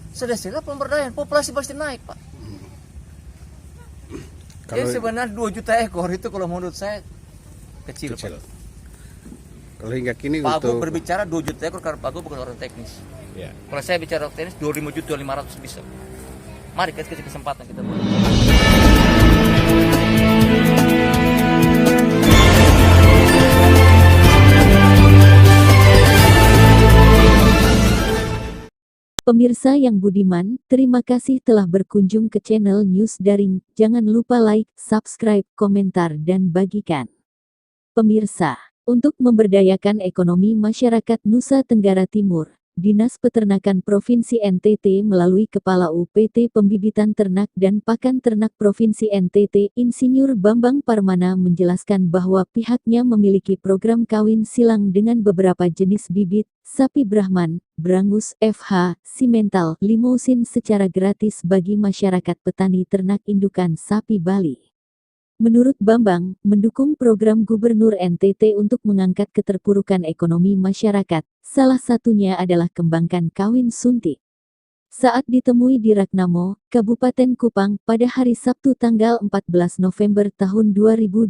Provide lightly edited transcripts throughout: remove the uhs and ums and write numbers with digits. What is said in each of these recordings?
Selesailah pemberdayaan, populasi pasti naik, Pak. Jadi sebenarnya 2 juta ekor itu kalau menurut saya kecil. Pak. Kalau hingga kini Pak Agung untuk berbicara 2 juta ekor karena Pak Agung bukan orang teknis. ya. Kalau saya bicara orang teknis 25 juta 500 bisa. Mari kita kasih kesempatan kita buat. Pemirsa yang budiman, terima kasih telah berkunjung ke channel News Daring. Jangan lupa like, subscribe, komentar, dan bagikan. Pemirsa, untuk memberdayakan ekonomi masyarakat Nusa Tenggara Timur, Dinas Peternakan Provinsi NTT melalui Kepala UPT Pembibitan Ternak dan Pakan Ternak Provinsi NTT, Insinyur Bambang Parmana menjelaskan bahwa pihaknya memiliki program kawin silang dengan beberapa jenis bibit, sapi Brahman, Brangus, FH, Simental, Limousin secara gratis bagi masyarakat petani ternak indukan sapi Bali. Menurut Bambang, mendukung program Gubernur NTT untuk mengangkat keterpurukan ekonomi masyarakat, salah satunya adalah kembangkan kawin suntik. Saat ditemui di Ragnamo, Kabupaten Kupang, pada hari Sabtu tanggal 14 November tahun 2020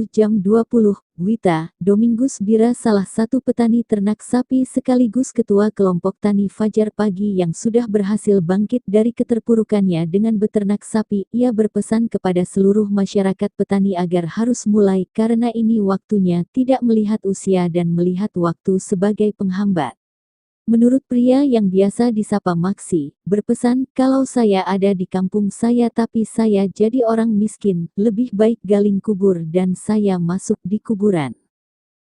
jam 20, Wita, Domingus Bira salah satu petani ternak sapi sekaligus ketua kelompok tani Fajar Pagi yang sudah berhasil bangkit dari keterpurukannya dengan beternak sapi, ia berpesan kepada seluruh masyarakat petani agar harus mulai karena ini waktunya, tidak melihat usia dan melihat waktu sebagai penghambat. Menurut pria yang biasa disapa Maksi, berpesan, kalau saya ada di kampung saya tapi saya jadi orang miskin, lebih baik galing kubur dan saya masuk di kuburan.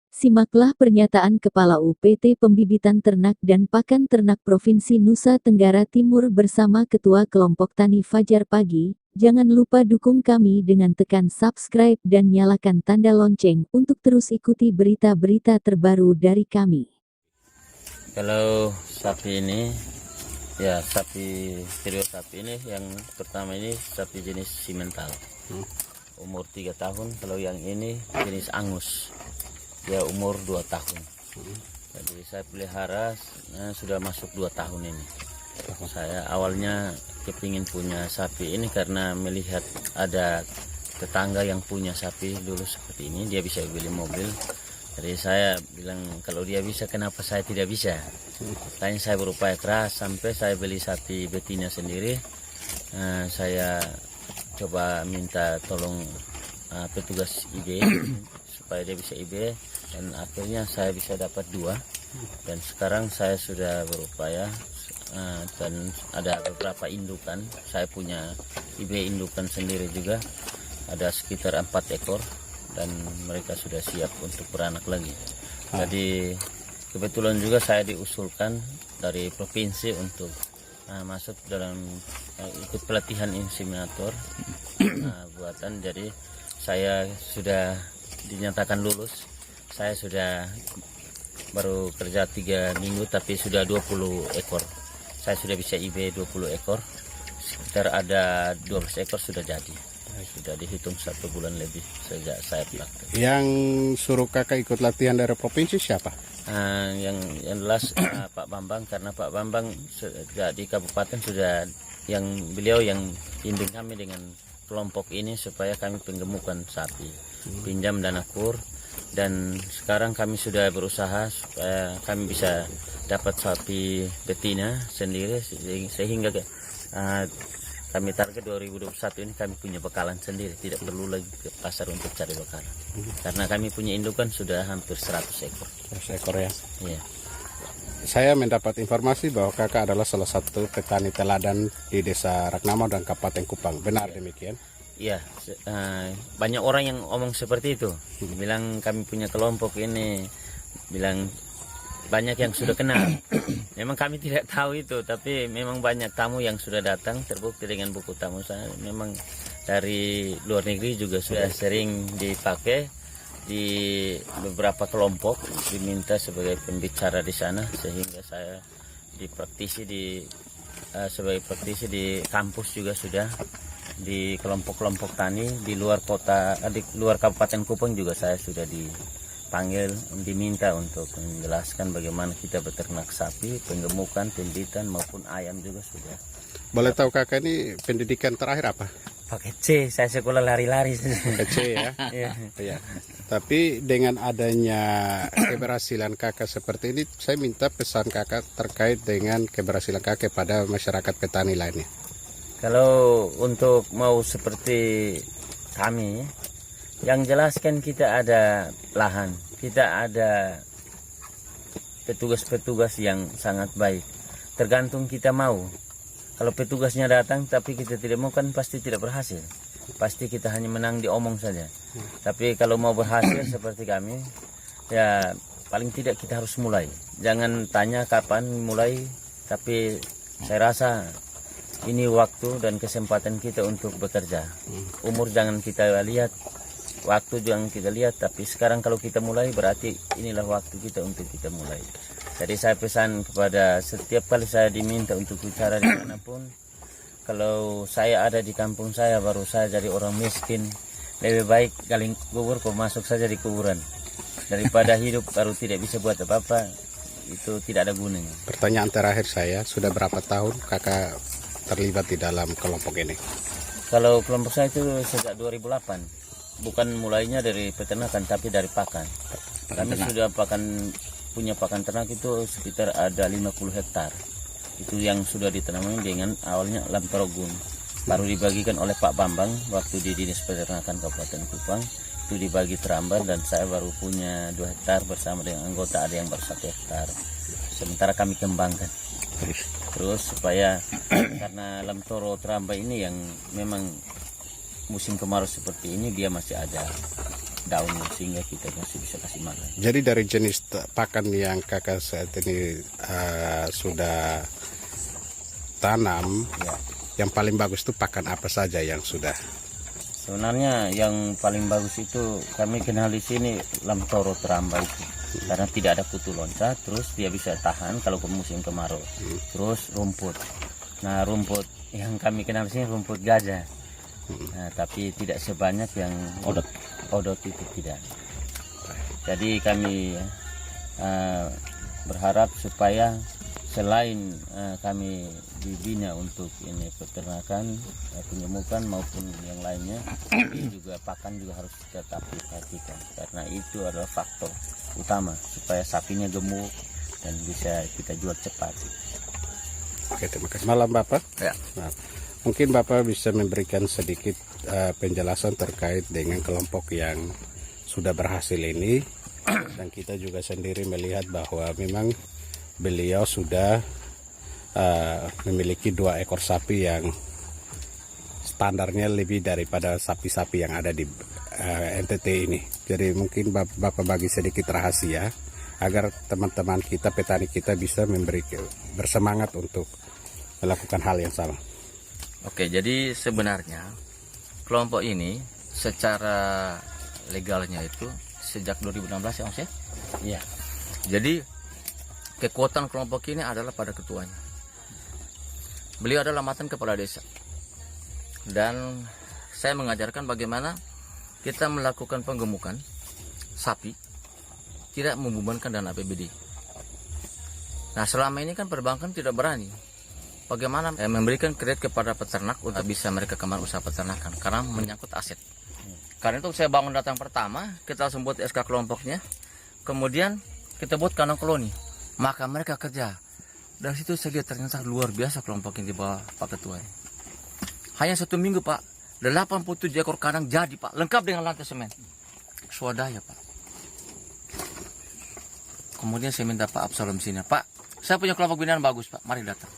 Simaklah pernyataan Kepala UPT Pembibitan Ternak dan Pakan Ternak Provinsi Nusa Tenggara Timur bersama Ketua Kelompok Tani Fajar Pagi. Jangan lupa dukung kami dengan tekan subscribe dan nyalakan tanda lonceng untuk terus ikuti berita-berita terbaru dari kami. Kalau sapi ini, ya sapi trio sapi ini yang pertama ini sapi jenis simental, umur 3 tahun. Kalau yang ini jenis Angus, ya umur 2 tahun. Jadi saya pelihara sudah masuk 2 tahun ini. Saya awalnya kepingin punya sapi ini karena melihat ada tetangga yang punya sapi dulu seperti ini, dia bisa beli mobil. Jadi saya bilang kalau dia bisa kenapa saya tidak bisa. Makanya saya berupaya keras sampai saya beli sapi betina sendiri. Saya coba minta tolong petugas IB supaya dia bisa IB dan akhirnya saya bisa dapat 2. Dan sekarang saya sudah berupaya dan ada beberapa indukan. Saya punya IB indukan sendiri juga. Ada sekitar 4 ekor. Dan mereka sudah siap untuk beranak lagi. Jadi kebetulan juga saya diusulkan dari provinsi untuk masuk dalam ikut pelatihan inseminator buatan. Jadi saya sudah dinyatakan lulus. Saya sudah baru kerja 3 minggu tapi sudah 20 ekor. Saya sudah bisa IB 20 ekor. Sekitar ada 12 ekor sudah jadi. Sudah dihitung 1 bulan lebih sejak saya praktek. Yang suruh kakak ikut latihan dari provinsi siapa? Yang jelas Pak Bambang, karena Pak Bambang di kabupaten sudah beliau yang bimbing kami dengan kelompok ini supaya kami penggemukan sapi, pinjam dana kur, dan sekarang kami sudah berusaha supaya kami bisa dapat sapi betina sendiri sehingga kami target 2021 ini kami punya bekalan sendiri, tidak perlu lagi ke pasar untuk cari bekalan. Karena kami punya indukan sudah hampir 100 ekor. 100 ekor ya? Iya. Saya mendapat informasi bahwa kakak adalah salah satu petani teladan di desa Ragnamo dan Kabupaten Kupang. Benar demikian? Iya, banyak orang yang ngomong seperti itu. Bilang kami punya kelompok ini, bilang banyak yang sudah kenal. Memang kami tidak tahu itu, tapi memang banyak tamu yang sudah datang, terbukti dengan buku tamu saya. Memang dari luar negeri juga sudah sering dipakai di beberapa kelompok, diminta sebagai pembicara di sana, sehingga saya sebagai praktisi di kampus juga sudah, di kelompok-kelompok tani di luar kota, di luar Kabupaten Kupang juga saya sudah dipanggil, diminta untuk menjelaskan bagaimana kita beternak sapi, penggemukan, pembibitan maupun ayam juga sudah. Boleh tahu kakak ini pendidikan terakhir apa? Pakai C, saya sekolah lari-lari saja. Kecil ya. Iya. Iya. Tapi dengan adanya keberhasilan kakak seperti ini, saya minta pesan kakak terkait dengan keberhasilan kakak pada masyarakat petani lainnya. Kalau untuk mau seperti kami, yang jelas kan kita ada lahan, kita ada petugas-petugas yang sangat baik. Tergantung kita mau. Kalau petugasnya datang tapi kita tidak mau, kan pasti tidak berhasil. Pasti kita hanya menang di omong saja. Tapi kalau mau berhasil seperti kami, ya paling tidak kita harus mulai. Jangan tanya kapan mulai, tapi saya rasa ini waktu dan kesempatan kita untuk bekerja. Umur jangan kita lihat, waktu jangan kita lihat, tapi sekarang kalau kita mulai berarti inilah waktu kita untuk kita mulai. Jadi saya pesan kepada setiap kali saya diminta untuk bicara dimanapun, kalau saya ada di kampung saya baru saya jadi orang miskin, lebih baik gali kubur kok masuk saja di kuburan daripada hidup baru tidak bisa buat apa-apa, itu tidak ada gunanya. Pertanyaan terakhir saya, sudah berapa tahun kakak terlibat di dalam kelompok ini? Kalau kelompok saya itu sejak 2008, bukan mulainya dari peternakan tapi dari pakan. Kami sudah punya pakan ternak itu sekitar ada 50 hektar. Itu yang sudah ditanami dengan awalnya lam torogun. Baru dibagikan oleh Pak Bambang waktu di Dinas Peternakan Kabupaten Kupang. Itu dibagi teramban dan saya baru punya 2 hektar bersama dengan anggota ada yang baru 1 hektar. Sementara kami kembangkan. Terus supaya karena lam toro terambai ini yang memang musim kemarau seperti ini dia masih ada daunnya sehingga kita masih bisa kasih makan. Jadi dari jenis pakan yang kakak saat ini sudah tanam, Ya. yang paling bagus itu pakan apa saja yang sudah? Sebenarnya yang paling bagus itu kami kenal di sini lam toro teramba itu. Karena tidak ada kutu loncat, terus dia bisa tahan kalau ke musim kemarau. Terus rumput. Nah, rumput yang kami kenal di sini rumput gajah. Nah, tapi tidak sebanyak yang odot itu tidak. Jadi kami berharap supaya selain kami dibina untuk ini peternakan, pengemukan maupun yang lainnya, ini juga pakan juga harus tetap diperhatikan karena itu adalah faktor utama supaya sapinya gemuk dan bisa kita jual cepat. Oke, terima kasih. Malam Bapak. Ya. Nah, mungkin Bapak bisa memberikan sedikit penjelasan terkait dengan kelompok yang sudah berhasil ini. Dan kita juga sendiri melihat bahwa memang beliau sudah memiliki 2 ekor sapi yang standarnya lebih daripada sapi-sapi yang ada di NTT ini. Jadi mungkin Bapak bagi sedikit rahasia agar teman-teman kita, petani kita bisa bersemangat untuk melakukan hal yang sama. Oke, jadi sebenarnya kelompok ini secara legalnya itu sejak 2016 ya Mas ya? Iya. Jadi kekuatan kelompok ini adalah pada ketuanya. Beliau adalah mantan kepala desa. Dan saya mengajarkan bagaimana kita melakukan penggemukan sapi tidak membebankan dana APBD. Nah, selama ini kan perbankan tidak berani bagaimana memberikan kredit kepada peternak untuk bisa mereka kembali usaha peternakan karena menyangkut aset. Karena itu saya bangun datang pertama, kita langsung buat SK kelompoknya, kemudian kita buat kandang koloni, maka mereka kerja. Dari situ saya lihat ternyata luar biasa kelompok yang di bawah Pak Ketua ini. Hanya 1 minggu Pak, 87 ekor kandang jadi Pak, lengkap dengan lantai semen. Swadaya Pak. Kemudian saya minta Pak Absalom sini, Pak, saya punya kelompok binaan bagus Pak, mari datang.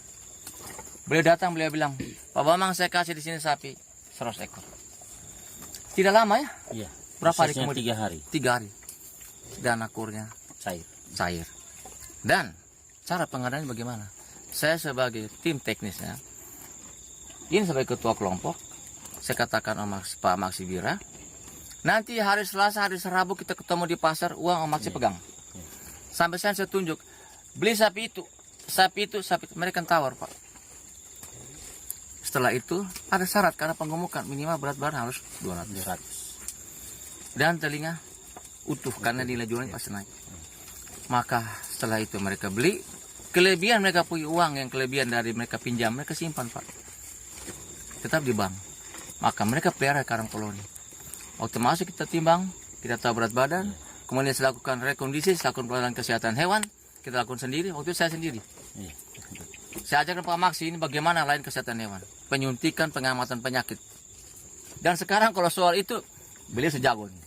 Beliau datang, beliau bilang, Pak Bambang saya kasih di sini sapi 100 ekor. Tidak lama ya? Iya. Berapa hari kemudian? 3 hari. 3 hari. Dan akurnya cair. Dan cara pengadaannya bagaimana? Saya sebagai tim teknisnya, ini sebagai ketua kelompok, saya katakan sama Pak Maksi Bira, nanti hari Selasa, hari Rabu kita ketemu di pasar, uang Om Maksi pegang. Sampai saya tunjuk, beli sapi itu. Mereka tawar Pak. Setelah itu ada syarat karena penggemukan minimal berat badan harus 200. Dan telinga utuh karena nilai jualnya pasti naik. Maka setelah itu mereka beli, kelebihan mereka punya uang yang kelebihan dari mereka pinjam, mereka simpan Pak, tetap di bank. Maka mereka pelihara karang koloni. Waktu masuk kita timbang, kita tahu berat badan, kemudian saya lakukan rekondisi, saya lakukan pelayanan kesehatan hewan, kita lakukan sendiri. Waktu itu saya sendiri. Saya ajarkan Pak Maksi ini bagaimana lain kesehatan hewan, penyuntikan, pengamatan penyakit. Dan sekarang kalau soal itu, beliau sejago nih.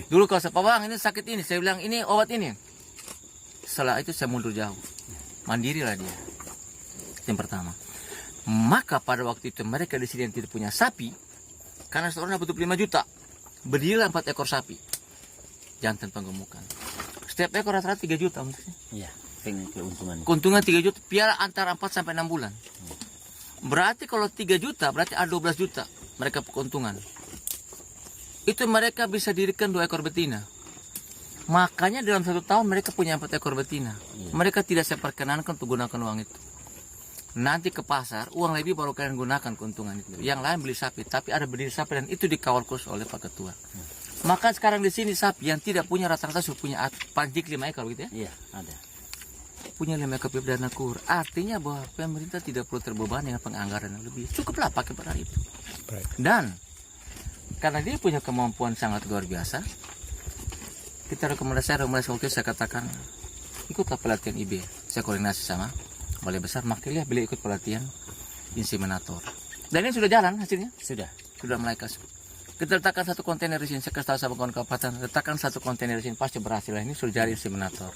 Dulu kalau saya, Pak Bang ini sakit ini, saya bilang ini obat ini. Setelah itu saya mundur jauh. Mandirilah dia. Yang pertama. Maka pada waktu itu mereka di sini yang tidak punya sapi, karena seorang butuh 5 juta, berdirilah 4 ekor sapi. Jantan penggemukan. Setiap ekor rata-rata 3 juta. Iya, keuntungan. Keuntungan 3 juta, piara antara 4 sampai 6 bulan. Berarti kalau 3 juta, berarti ada 12 juta mereka keuntungan. Itu mereka bisa dirikan 2 ekor betina. Makanya dalam 1 tahun mereka punya 4 ekor betina. Mereka tidak saya perkenankan untuk gunakan uang itu. Nanti ke pasar, uang lebih baru kalian gunakan keuntungan itu. Yang lain beli sapi, tapi ada berdiri sapi dan itu dikawal khusus oleh Pak Ketua. Maka sekarang di sini sapi yang tidak punya rata-rata sudah punya panjik 5 ekor gitu ya. Iya, ada. Punya 5 ekor perdana kur. Artinya bahwa pemerintah tidak perlu terbebani dengan penganggaran yang lebih. Cukuplah pakai benar itu. Dan karena dia punya kemampuan sangat luar biasa, kita rekomendasi waktu saya katakan ikutlah pelatihan IB. Saya koordinasi sama Balai Besar, makanya beliau ikut pelatihan inseminator. Dan ini sudah jalan hasilnya. Sudah mulai kasih. Kita letakkan 1 kontainer di sini. Saya kasih tahu sama kawan kabupaten, letakkan 1 kontainer di sini pasti berhasil. Ini sudah jadi inseminator.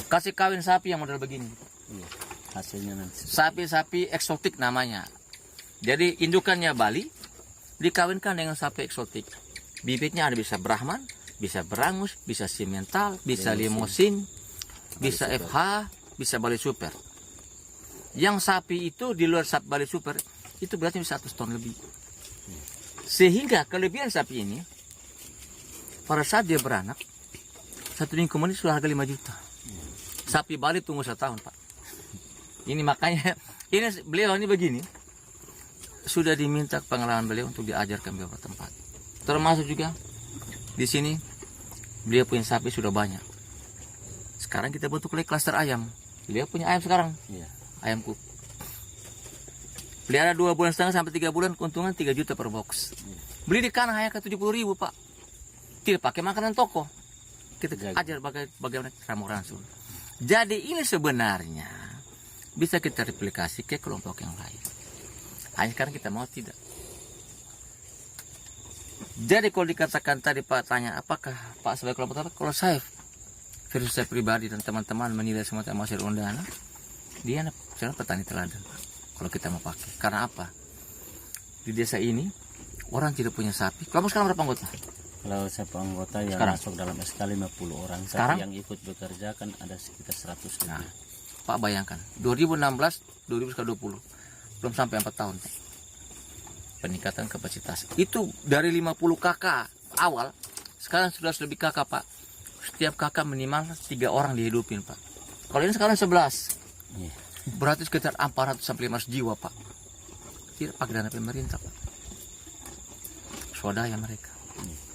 Kasih kawin sapi yang model begini. Iya, hasilnya nanti. Sapi-sapi eksotik namanya. Jadi indukannya Bali, dikawinkan dengan sapi eksotik. Bibitnya ada bisa Brahman, bisa Berangus, bisa Simental, bisa Limosin, bisa FH, bisa Bali Super. Yang sapi itu di luar sapi Bali Super itu berarti bisa 100 ton lebih. Sehingga kelebihan sapi ini pada saat dia beranak 1 minggu kemudian sudah harga 5 juta. Sapi Bali tunggu 1 tahun Pak. Ini makanya ini beliau ini begini. Sudah diminta pengalaman beliau untuk diajarkan beberapa tempat. Termasuk juga di sini beliau punya sapi sudah banyak. Sekarang kita bentuk lagi klaster ayam. Beliau punya ayam sekarang. Iya. Ayamku. Pelihara 2,5 bulan sampai 3 bulan, keuntungan 3 juta per box. Beli di kandang hanya ke 70.000 Pak. Tidak pakai makanan toko. Kita ajar bagaimana ramu rasul. Jadi ini sebenarnya bisa kita replikasi ke kelompok yang lain. Hanya sekarang kita mau tidak. Jadi kalau dikatakan tadi Pak tanya apakah Pak sebagai kelompok apa? Kalau saya versus saya pribadi dan teman-teman menilai semua termasuk Undana, dia sekarang petani teladan Pak. Kalau kita mau pakai. Karena apa? Di desa ini orang tidak punya sapi. Kelompok sekarang berapa anggota? Kalau siapa anggota yang Sekarang? masuk dalam SK 50 orang, Sekarang? yang ikut bekerja kan ada sekitar 100 Nah, lebih. Pak bayangkan 2016 2020 belum sampai 4 tahun peningkatan kapasitas itu dari 50 kakak awal sekarang sudah lebih kakak Pak. Setiap kakak minimal 3 orang dihidupin Pak. Kalau ini sekarang 11 Iya. berarti sekitar 400 sampai 500 jiwa Pak. Tidak pakai dana pemerintah Pak, swadaya mereka.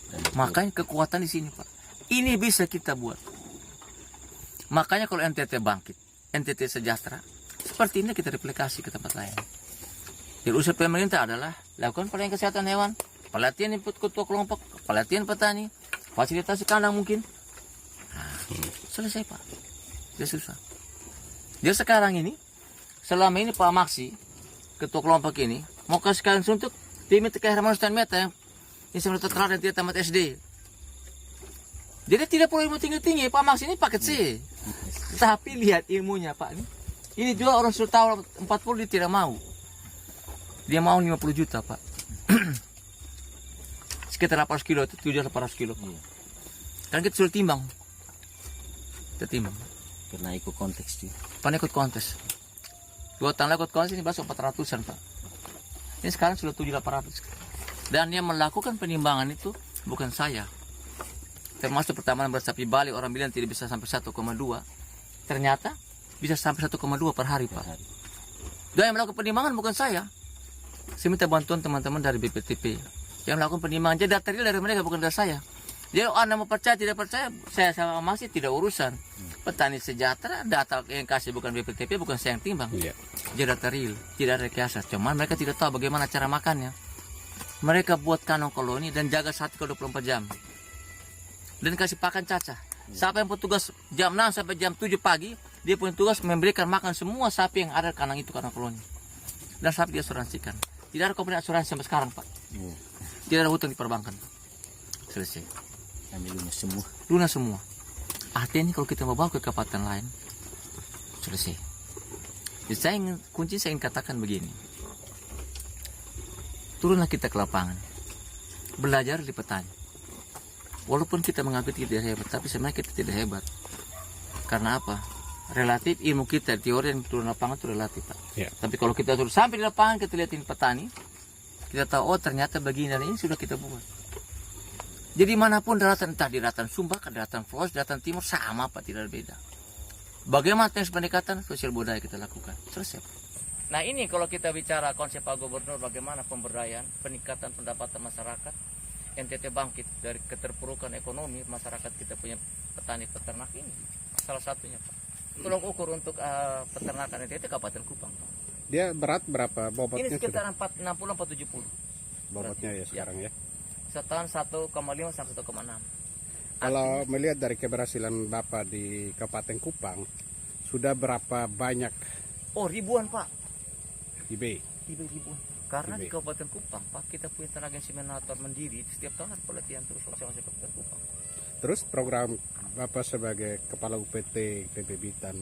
Dan Makanya kekuatan di sini Pak. Ini bisa kita buat. Makanya kalau NTT bangkit, NTT sejahtera, seperti ini kita replikasi ke tempat lain. Jadi usaha pemerintah adalah lakukan pelatihan kesehatan hewan, pelatihan input ketua kelompok, pelatihan petani, fasilitasi kandang mungkin. Nah, selesai Pak. Tidak susah. Jadi sekarang ini, selama ini Pak Maksi, ketua kelompok ini, mau kasih kalian suntuk, tim itu kayak Hermanus dan Meta yang inseminator teladan tidak tamat SD. Jadi tidak perlu ilmu tinggi-tinggi, Pak Maksi ini paket C. Tapi lihat ilmunya Pak ini. Ini juga orang sudah tahu 40 dia tidak mau. Dia mau 50 juta Pak. Sekitar 800 kilo itu 700-800 kilo. Kan kita sudah timbang. Kita timbang. pernah ikut konteks juga. Pernah ikut kontes. 2 tahun lalu ikut kontes ini masuk 400-an Pak. Ini sekarang sudah 700-800. Dan yang melakukan penimbangan itu bukan saya. Termasuk pertama beras sapi Bali, orang bilang tidak bisa sampai 1,2. Ternyata bisa sampai 1,2 per hari Pak. Dan yang melakukan penimbangan bukan saya. Saya minta bantuan teman-teman dari BPTP yang melakukan penimbangan. Jadi data real dari mereka bukan dari saya. Jadi Anda mau percaya tidak percaya, saya sama masih tidak urusan. Petani sejahtera, data yang kasih bukan BPTP, bukan saya yang timbang. Iya. Jadi data real, tidak ada rekayasa. Cuman mereka tidak tahu bagaimana cara makannya. Mereka buat kandang koloni dan jaga satu ke 24 jam. Dan kasih pakan cacah. Siapa yang petugas jam 6 sampai jam 7 pagi, dia punya tugas memberikan makan semua sapi yang ada di kandang itu, kandang koloni. Dan sapi diasuransikan. Tidak ada komponen asuransi sampai sekarang, Pak. Tidak ada hutang di perbankan. Selesai. Kami lunas semua. Lunas semua. Artinya kalau kita mau bawa ke kabupaten lain, selesai. Jadi kunci saya ingin katakan begini. Turunlah kita ke lapangan. Belajar di petani. Walaupun kita mengaku kita tidak hebat, tapi sebenarnya kita tidak hebat. Karena apa? Relatif ilmu kita, teori yang turun lapangan itu relatif, Pak. Ya. Tapi kalau kita turun sampai di lapangan, kita lihatin petani, kita tahu, oh ternyata begini dan ini sudah kita buat. Jadi manapun daratan, entah di daratan Sumba, di daratan Flores, di daratan Timur, sama Pak, tidak beda. Bagaimana teknis pendekatan sosial budaya kita lakukan? Selesai. Nah ini kalau kita bicara konsep Pak Gubernur, bagaimana pemberdayaan, peningkatan pendapatan masyarakat, NTT bangkit dari keterpurukan ekonomi masyarakat, kita punya petani peternak ini salah satunya, Pak. Tolong ukur untuk peternakan NTT Kabupaten Kupang, Pak. Dia berat berapa bobotnya? Ini sekitar sudah? 460-470. Bobotnya ya sekarang ya. Setahun 1,5 sampai 1,6. Kalau melihat dari keberhasilan Bapak di Kabupaten Kupang, sudah berapa banyak Oh ribuan, Pak. IB? Ribuan. Karena IB. di Kabupaten Kupang, Pak, kita punya tenaga inseminator mandiri. Setiap tahun ada pelatihan terus masing-masing Kabupaten Kupang. Terus program Bapak sebagai Kepala UPT PB Bitan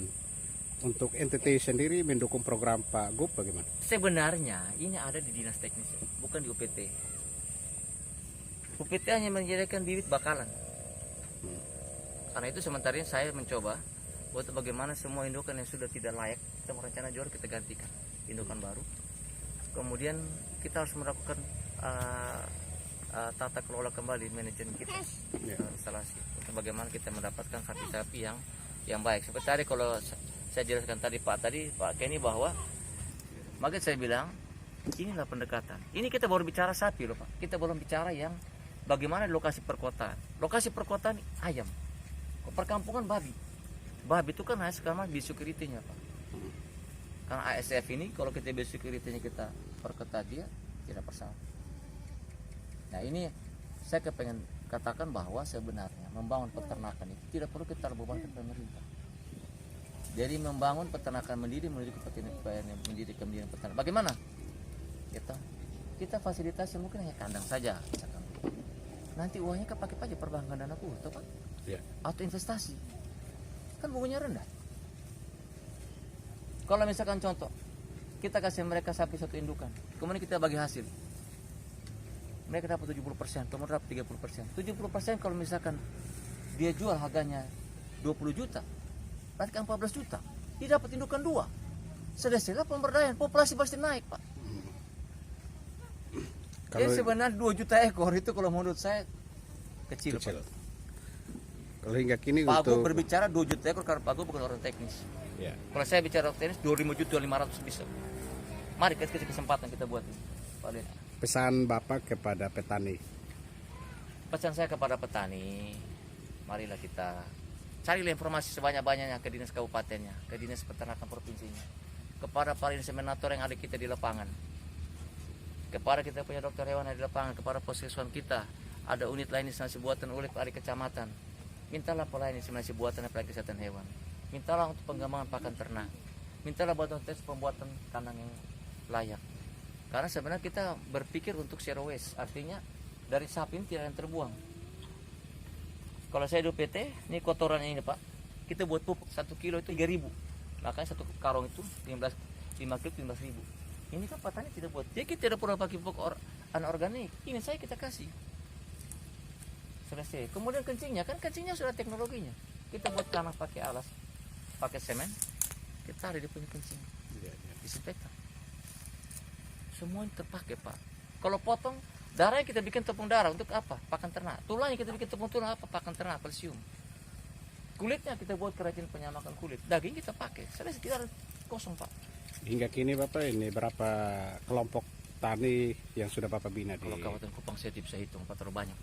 untuk NTT sendiri mendukung program Pak Gub bagaimana? Sebenarnya ini ada di dinas teknis, bukan di UPT. UPT hanya menyediakan bibit bakalan. Karena itu sementara ini saya mencoba buat bagaimana semua indukan yang sudah tidak layak, kita merencana jual, kita gantikan indukan baru. Kemudian kita harus melakukan tata kelola kembali manajemen kita, instalasi, untuk bagaimana kita mendapatkan sapi-sapi yang baik. Seperti tadi kalau saya jelaskan tadi Pak Kenny bahwa, makanya saya bilang inilah pendekatan. Ini kita baru bicara sapi loh, Pak. Kita belum bicara yang bagaimana di lokasi perkotaan. Lokasi perkotaan ayam, perkampungan babi. Babi itu kan hanya sekarang biosecurity-nya, Pak. Karena ASF ini kalau kita biosecurity-nya kita perketat, dia tidak bersalah. Nah ini saya kepengen katakan bahwa sebenarnya membangun peternakan itu tidak perlu kita bebankan pemerintah. Jadi membangun peternakan mandiri menuju ke peternakan peternak. Bagaimana? Kita fasilitasi mungkin hanya kandang saja, misalkan. Nanti uangnya kepake aja perbankan dana utuh, Pak. Ya. Atau investasi. Kan bunganya rendah. Kalau misalkan contoh, kita kasih mereka sapi satu indukan, kemudian kita bagi hasil. Mereka dapat 70%, kemudian dapat 30%. 70% kalau misalkan dia jual harganya 20 juta, berarti kan 14 juta. Dia dapat indukan 2. Selesailah pemberdayaan, populasi pasti naik, Pak. Jadi sebenarnya 2 juta ekor itu kalau menurut saya kecil. Pak. Kalau hingga kini Pak Agung untuk berbicara 2 juta ekor karena Pak Agung bukan orang teknis. ya. Kalau saya bicara orang teknis 25 juta 500 bisa. Mari kita kasih kesempatan kita buat ini, Pak Den. Pesan Bapak kepada petani. Pesan saya kepada petani, marilah kita carilah informasi sebanyak-banyaknya ke dinas kabupatennya, ke dinas peternakan provinsinya, kepada para inseminator yang ada kita di lapangan, kepada kita punya dokter hewan yang di lapangan, kepada puskesmas kita, ada unit lain instansi buatan oleh dari kecamatan. Mintalah pelayanan inseminasi buatan dan pelayanan kesehatan hewan. Mintalah untuk pengembangan pakan ternak. Mintalah bantuan tes pembuatan kandang yang layak. Karena sebenarnya kita berpikir untuk zero waste, artinya dari sapi ini tidak ada yang terbuang. Kalau saya di UPT, ini kotoran ini Pak, kita buat pupuk 1 kilo itu 3.000. Makanya satu karung itu 5 kilo 15.000. Ini kan petani tidak buat. Jadi kita tidak perlu pakai pupuk anorganik. Ini saya kita kasih. Selesai. Kemudian kencingnya, kan kencingnya sudah teknologinya. Kita buat tanah pakai alas, pakai semen, kita taruh di punya kencing, disinfektan. Semuanya terpakai, Pak. Kalau potong darahnya kita bikin tepung darah untuk apa? Pakan ternak. Tulangnya kita bikin tepung tulang apa? Pakan ternak, kalsium. Kulitnya kita buat kerajinan penyamakan kulit. Daging kita pakai. Selesai, kita kosong, Pak. Hingga kini Bapak ini berapa kelompok tani yang sudah Bapak bina di Kalau Kabupaten Kupang saya tidak bisa hitung, Pak, terlalu banyak.